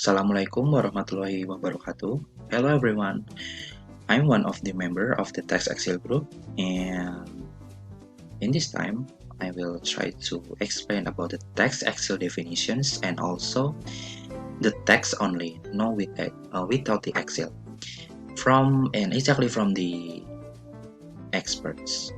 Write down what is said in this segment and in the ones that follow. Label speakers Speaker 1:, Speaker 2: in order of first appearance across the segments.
Speaker 1: Assalamualaikum warahmatullahi wabarakatuh. Hello everyone. I'm one of the member of the Tax Exile group, and in this time I will try to explain about the tax Exile definitions and also the tax only, no without the Excel from and exactly from the experts.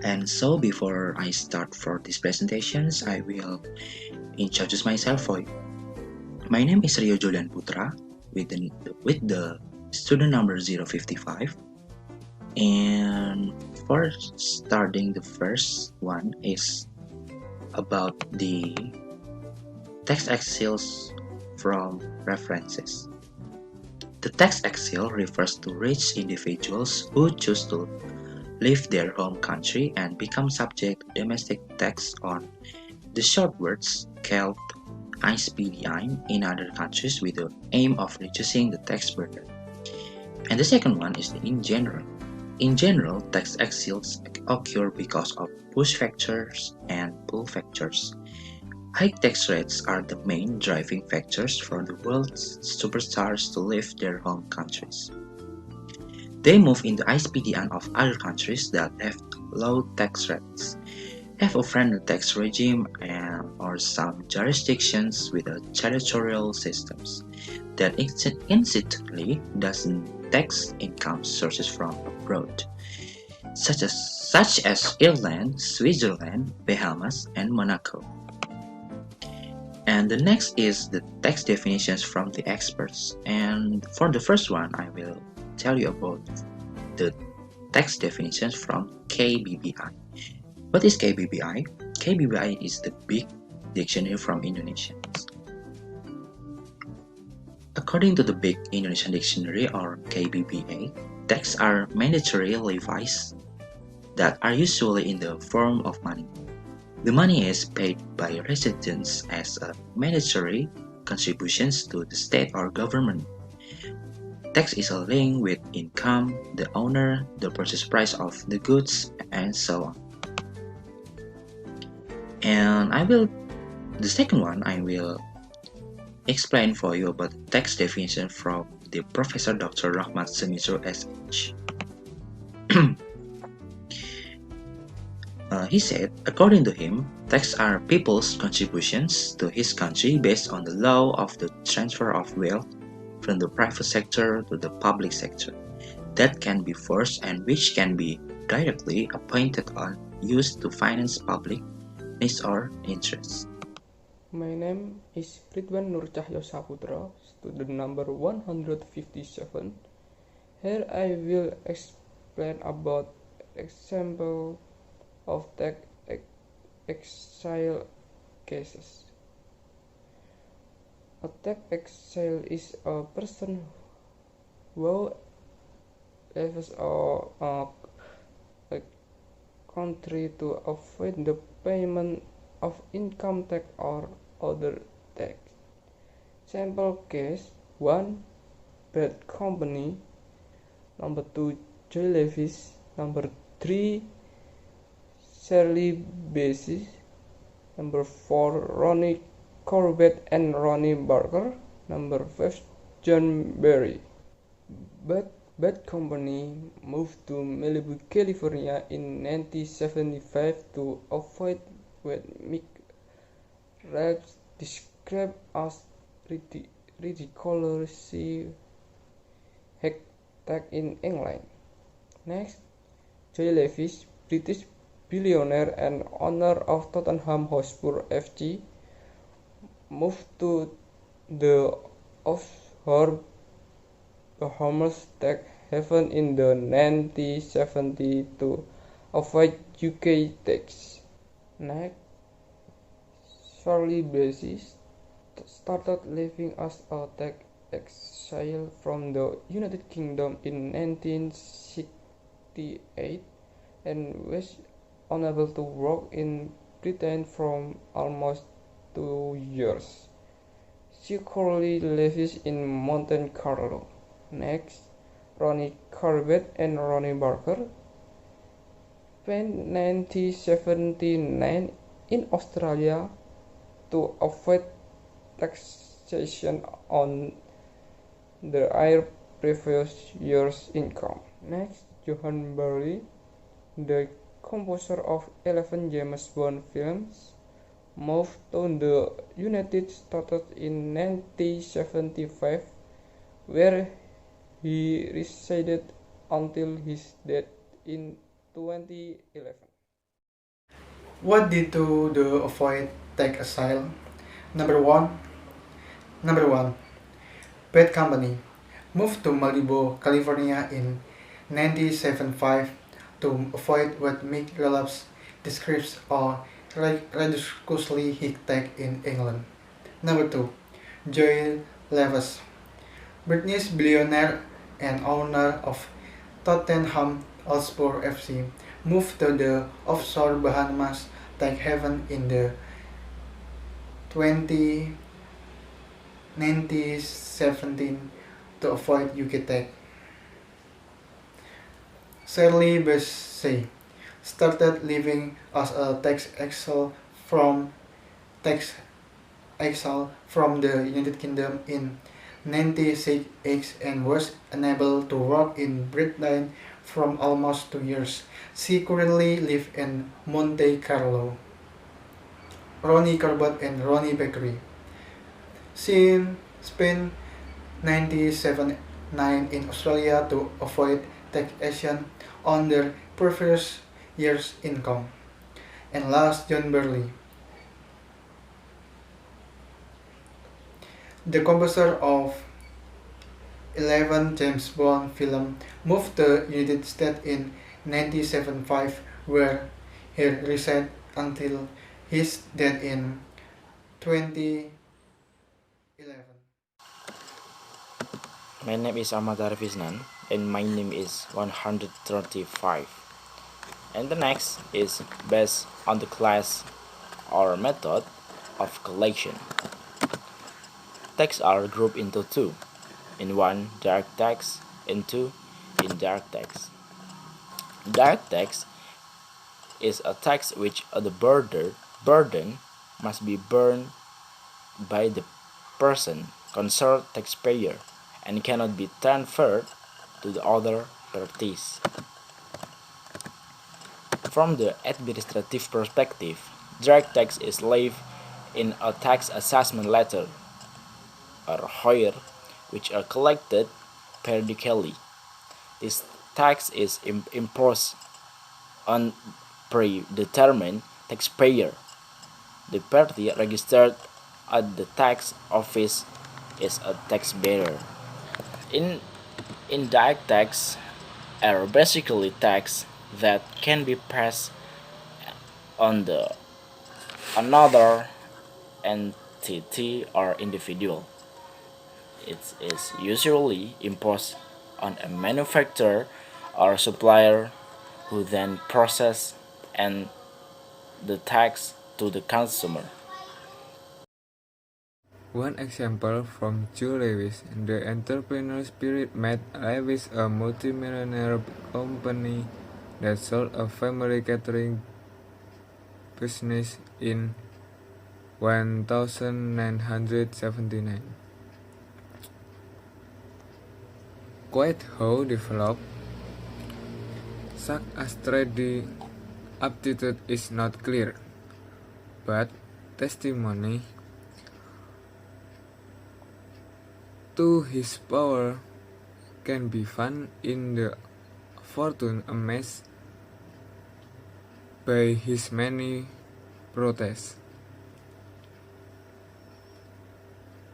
Speaker 1: And so before I start for these presentations, I will introduce myself for you. My name is Rio Julian Putra with the student number 055. And for starting, the first one is about the text exils from references. The text exile refers to rich individuals who choose to leave their home country and become subject to domestic tax on the short words called ISPDI in other countries with the aim of reducing the tax burden. And the second one is the in general. In general, tax exiles occur because of push factors and pull factors. High tax rates are the main driving factors for the world's superstars to leave their home countries. They move into ISPDN of other countries that have low tax rates, have a friendly tax regime, or some jurisdictions with a territorial systems that instantly doesn't tax income sources from abroad, such as Ireland, Switzerland, Bahamas, and Monaco. And the next is the tax definitions from the experts. And for the first one, I will tell you about the tax definitions from KBBI. What is KBBI? KBBI is the big dictionary from Indonesian. According to the Big Indonesian Dictionary or KBBA, tax are mandatory levies that are usually in the form of money. The money is paid by residents as a mandatory contributions to the state or government. Tax is a link with income, the owner, the purchase price of the goods, and so on. And the second one, I will explain for you about the tax definition from the Professor Dr. Rahmat Semitro SH. He said, according to him, tax are people's contributions to his country based on the law of the transfer of wealth from the private sector to the public sector that can be forced and which can be directly appointed or used to finance public needs or interests.
Speaker 2: My name is Ridwan Nur Cahyo Saputra, student number 157. Here I will explain about example of tax exile cases. A tax exile is a person who leaves a country to avoid the payment of income tax or other tax. Sample case 1. Bad company. Number 2. Jellyfish. Number 3. Shirley Bassey. Number 4. Ronnie Corbett and Ronnie Barker. Number 5. John Berry. Bad Company moved to Malibu, California in 1975 to avoid what McRae described as ridiculously high tax in England. Next, Jellyfish, British billionaire and owner of Tottenham Hotspur FC, moved to the offshore Bahamas tax haven in the 1970s to avoid UK tax. Next, Shirley Bassey started living as a tax exile from the United Kingdom in 1968 and was unable to work in Britain for almost 2 years. She currently lives in Monte Carlo. Next, Ronnie Corbett and Ronnie Barker spent 1979 in Australia to avoid tax taxation on their previous year's income. Next, Johan Barley, the composer of 11 James Bond films, moved to the United States in 1975, where he resided until his death in 2011.
Speaker 3: What did to do avoid take Exile? Number one, number one, Bad Company moved to Malibu, California in 1975 to avoid what Mick Relapse describes as ridiculously hectic in England. Number 2. Joy Levis, British billionaire and owner of Tottenham Hotspur FC, moved to the offshore Bahamas take haven in the 2017 to avoid UK tax. Shirley Bassey started living as a tax exile from the United Kingdom in 1968 and was unable to work in Britain from almost 2 years. She currently lives in Monte Carlo. Ronnie Corbett and Ronnie Bakery. She spent 1979 in Australia to avoid taxation on their previous year's income. And last, John Burley, the composer of 11 James Bond films, moved to the United States in 1975, where he resided until his death in 2011.
Speaker 4: My name is Amadar Visnan and my name is 135. And the next is based on the class or method of collection. Texts are grouped into two. In one, direct text, and two, indirect text. Direct text is a text which the burden must be borne by the person concerned taxpayer and cannot be transferred to the other parties. From the administrative perspective, direct tax is laid in a tax assessment letter or HOIR, which are collected periodically. This tax is imposed on predetermined taxpayer. The party registered at the tax office is a taxpayer. In indirect tax are basically tax that can be passed on the another entity or individual. It is usually imposed on a manufacturer or supplier who then process and the tax to the consumer.
Speaker 5: One example from Joe Lewis, the entrepreneur spirit made Lewis a multimillionaire company that sold a family catering business in 1979. Quite how developed such a trade aptitude is not clear, but testimony to his power can be found in the fortune amassed by his many protests.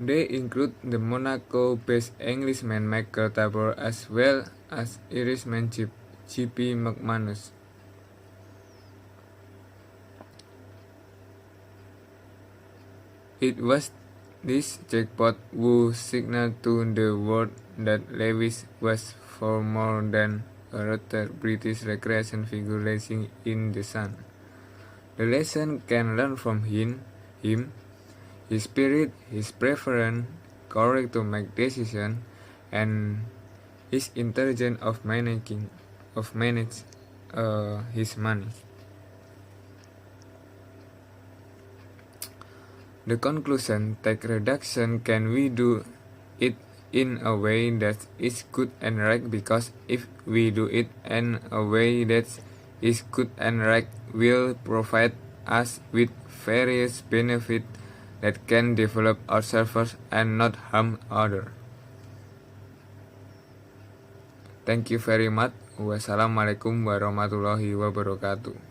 Speaker 5: They include the Monaco-based Englishman Michael Tabor as well as Irishman J.P. McManus. It was this jackpot who signaled to the world that Lewis was far more than a retired British recreation figure racing in the sun. The lesson can learn from him, his spirit, his preference, courage to make decisions, and his intelligence of manage his money. The conclusion, tax reduction, can we do it in a way that is good and right? Because if we do it in a way that is good and right, will provide us with various benefits that can develop our servers and not harm others. Thank you very much. Wassalamualaikum warahmatullahi wabarakatuh.